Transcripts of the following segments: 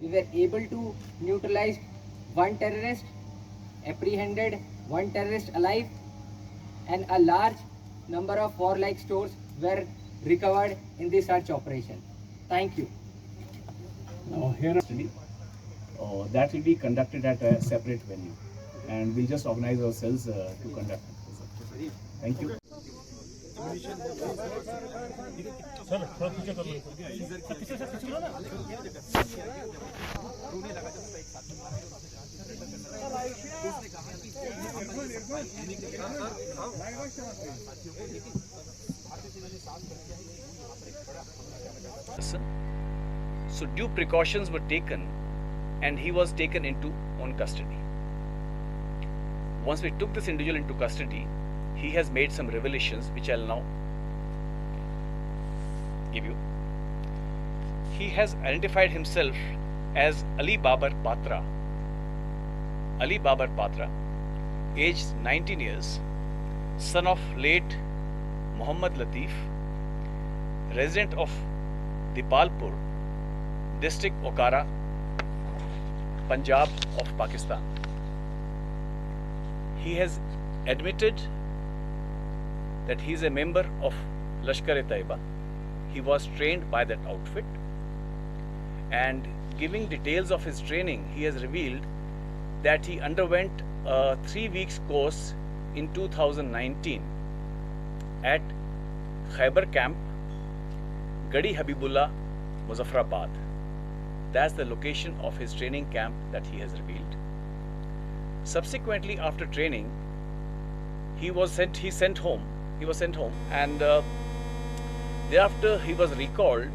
We were able to neutralize one terrorist, apprehended one terrorist alive, and a large number of warlike stores were recovered in the search operation. Thank you. Now here study that will be conducted at a separate venue, and we'll just organize ourselves to conduct it. Thank you. So due precautions were taken and he was taken into own custody. Once we took this individual into custody, he has made some revelations which I'll now give you. He has identified himself as Ali Babar Patra. Ali Babar Patra, aged 19 years, son of late Muhammad Latif, resident of Dipalpur, district Okara, Punjab of Pakistan. He has admitted that he is a member of Lashkar-e-Taiba. He was trained by that outfit, and giving details of his training, he has revealed that he underwent a 3 weeks course in 2019 at Khyber camp, Gadi Habibullah, Muzaffarabad. That's the location of his training camp that he has revealed. Subsequently, after training, he was sent home, and thereafter he was recalled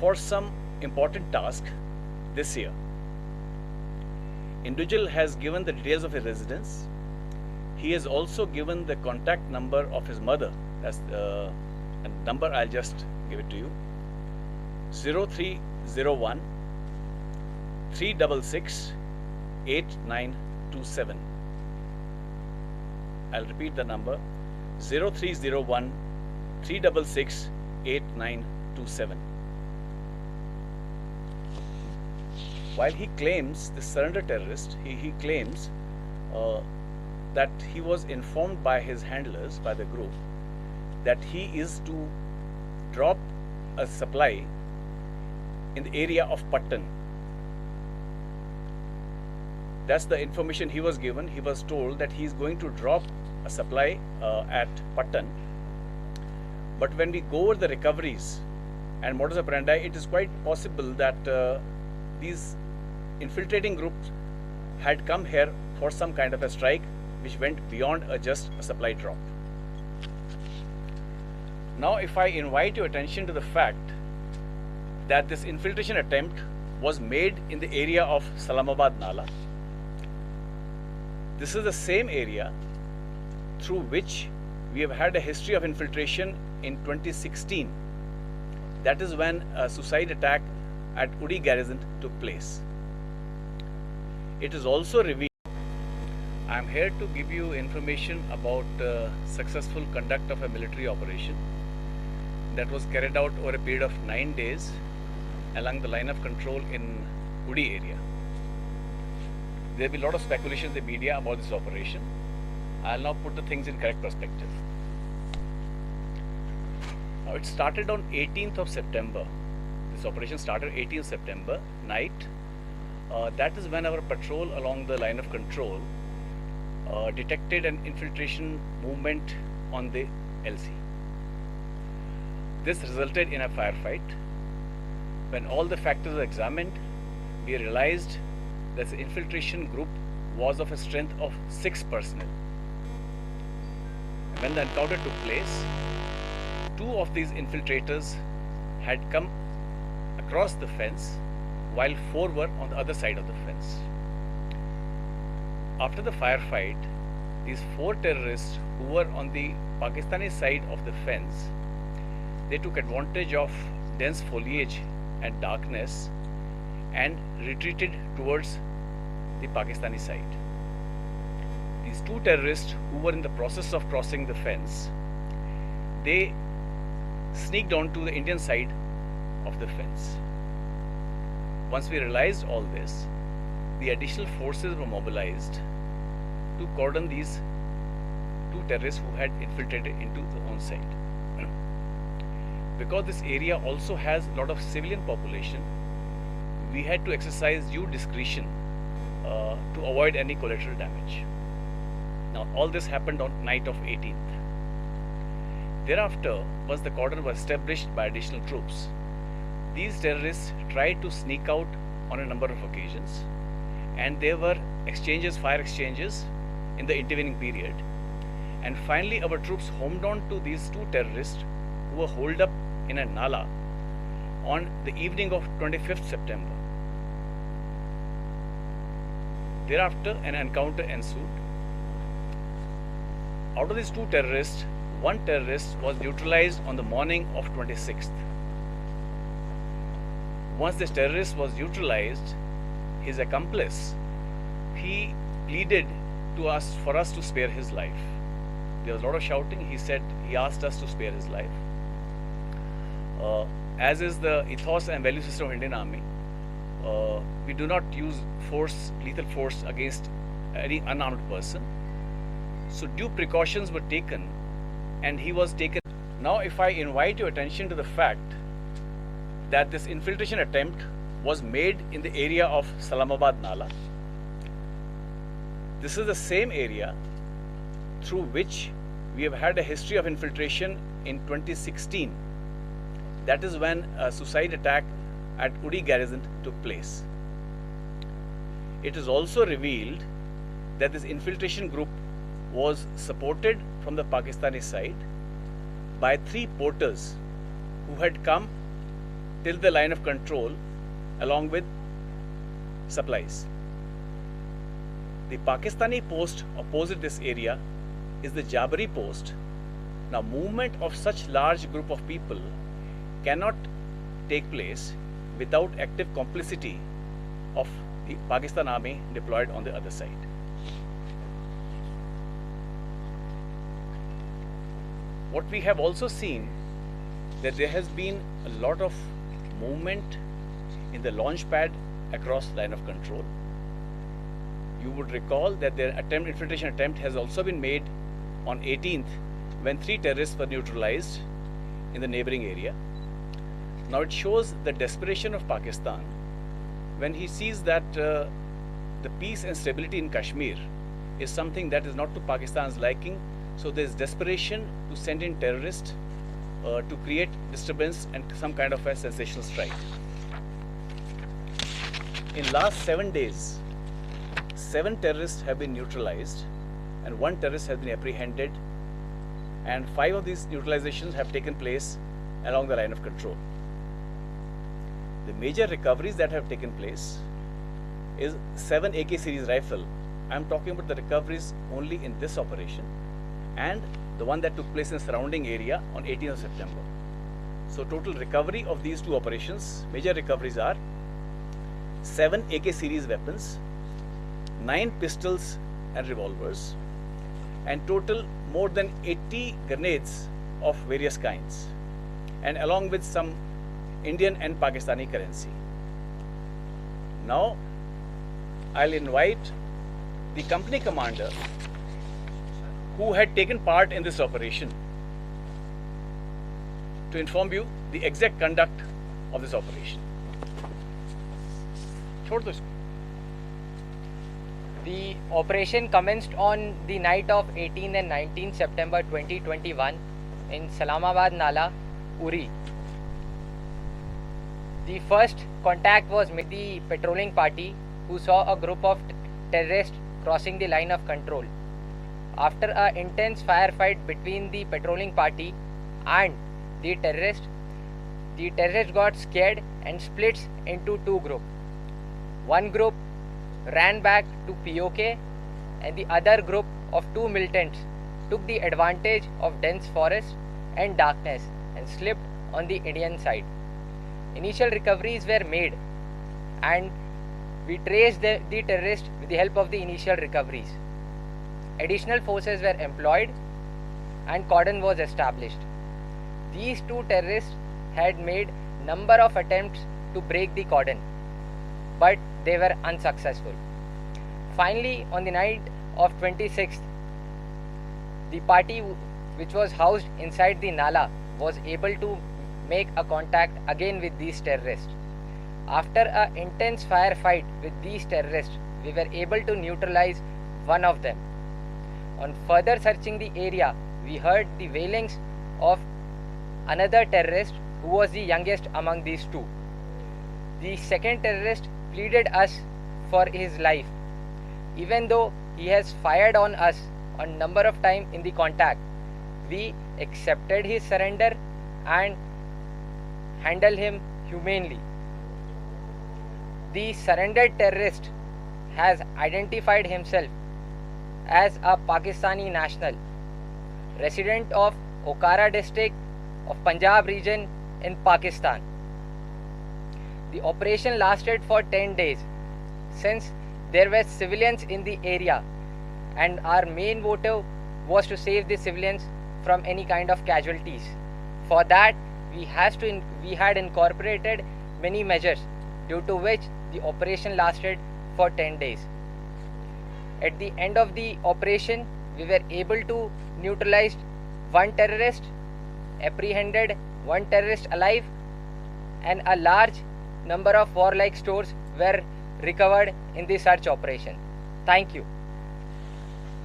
for some important task this year. Individual has given the details of his residence. He has also given the contact number of his mother. That's the number, I'll just give it to you. 0301 366 8927. I'll repeat the number: 0301 366 8927. While he claims, the surrender terrorist, he claims that he was informed by his handlers, by the group, that he is to drop a supply in the area of Patan. That's the information he was given. He was told that he is going to drop a supply at Patan. But when we go over the recoveries and modus operandi, it is quite possible that these infiltrating groups had come here for some kind of a strike which went beyond just a supply drop. Now, if I invite your attention to the fact that this infiltration attempt was made in the area of Salamabad Nala. This is the same area through which we have had a history of infiltration in 2016. That is when a suicide attack at Uri garrison took place. It is also revealed. I am here to give you information about successful conduct of a military operation that was carried out over a period of 9 days along the line of control in Uri area. There will be a lot of speculation in the media about this operation. I will now put the things in correct perspective. Now, it started on 18th of September. This operation started 18th September night. That is when our patrol along the line of control detected an infiltration movement on the LC. This resulted in a firefight. When all the factors were examined, we realized that the infiltration group was of a strength of 6 personnel. When the encounter took place, 2 of these infiltrators had come across the fence while 4 were on the other side of the fence. After the firefight, these 4 terrorists who were on the Pakistani side of the fence, they took advantage of dense foliage and darkness and retreated towards the Pakistani side. These 2 terrorists who were in the process of crossing the fence, they sneaked onto the Indian side of the fence. once we realized all this, the additional forces were mobilized to cordon these two terrorists who had infiltrated into the own site. Because this area also has a lot of civilian population, we had to exercise due discretion to avoid any collateral damage. Now, all this happened on night of 18th. Thereafter, once the cordon was established by additional troops, these terrorists tried to sneak out on a number of occasions, and there were fire exchanges in the intervening period. And finally, our troops homed on to these two terrorists who were holed up in a nala on the evening of 25th September. Thereafter, an encounter ensued. Out of these two terrorists, one terrorist was neutralized on the morning of 26th. Once this terrorist was neutralized, his accomplice, he pleaded for us to spare his life. There was a lot of shouting. He asked us to spare his life. As is the ethos and value system of Indian Army, we do not use lethal force against any unarmed person. So due precautions were taken, and he was taken. Now, if I invite your attention to the fact that this infiltration attempt was made in the area of Salamabad Nala. This is the same area through which we have had a history of infiltration in 2016. That is when a suicide attack at Uri garrison took place. It is also revealed that this infiltration group was supported from the Pakistani side by 3 porters who had come till the line of control along with supplies. The Pakistani post opposite this area is the Jabari post. Now, movement of such large group of people cannot take place without active complicity of the Pakistan army deployed on the other side. What we have also seen that there has been a lot of movement in the launch pad across line of control. You would recall that their infiltration attempt has also been made on 18th when 3 terrorists were neutralized in the neighboring area. Now it shows the desperation of Pakistan when he sees that the peace and stability in Kashmir is something that is not to Pakistan's liking. So there is desperation to send in terrorists to create disturbance and some kind of a sensational strike. In last 7 days, 7 terrorists have been neutralized and 1 terrorist has been apprehended, and 5 of these neutralizations have taken place along the line of control. The major recoveries that have taken place is 7 AK series rifle. I am talking about the recoveries only in this operation and the one that took place in the surrounding area on 18th of September. So total recovery of these 2 operations, major recoveries are 7 AK series weapons, 9 pistols and revolvers, and total more than 80 grenades of various kinds, and along with some Indian and Pakistani currency. Now, I'll invite the company commander who had taken part in this operation to inform you the exact conduct of this operation. The operation commenced on the night of 18 and 19 September 2021 in Salamabad Nala, Uri. The first contact was with the patrolling party who saw a group of terrorists crossing the line of control. After an intense firefight between the patrolling party and the terrorists got scared and split into 2 groups. One group ran back to POK and the other group of 2 militants took the advantage of dense forest and darkness and slipped on the Indian side. Initial recoveries were made and we traced the terrorists with the help of the initial recoveries. Additional forces were employed and cordon was established. These 2 terrorists had made number of attempts to break the cordon. but they were unsuccessful. Finally, on the night of 26th, the party which was housed inside the Nala was able to make a contact again with these terrorists. After an intense firefight with these terrorists, we were able to neutralize one of them. On further searching the area, we heard the wailings of another terrorist who was the youngest among these two. The second terrorist pleaded us for his life. Even though he has fired on us a number of times in the contact, we accepted his surrender and handled him humanely. The surrendered terrorist has identified himself as a Pakistani national, resident of Okara district of Punjab region in Pakistan. The operation lasted for 10 days since there were civilians in the area, and our main motive was to save the civilians from any kind of casualties. For that, we had incorporated many measures, due to which the operation lasted for 10 days. At the end of the operation, we were able to neutralize one terrorist, apprehended one terrorist alive, and a large number of warlike stores were recovered in the search operation. Thank you.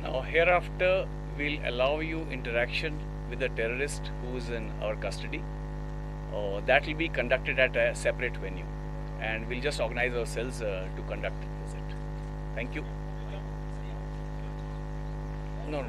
Now hereafter we'll allow you interaction with the terrorist who is in our custody. That will be conducted at a separate venue, and we'll just organize ourselves to conduct the visit. Thank you. No.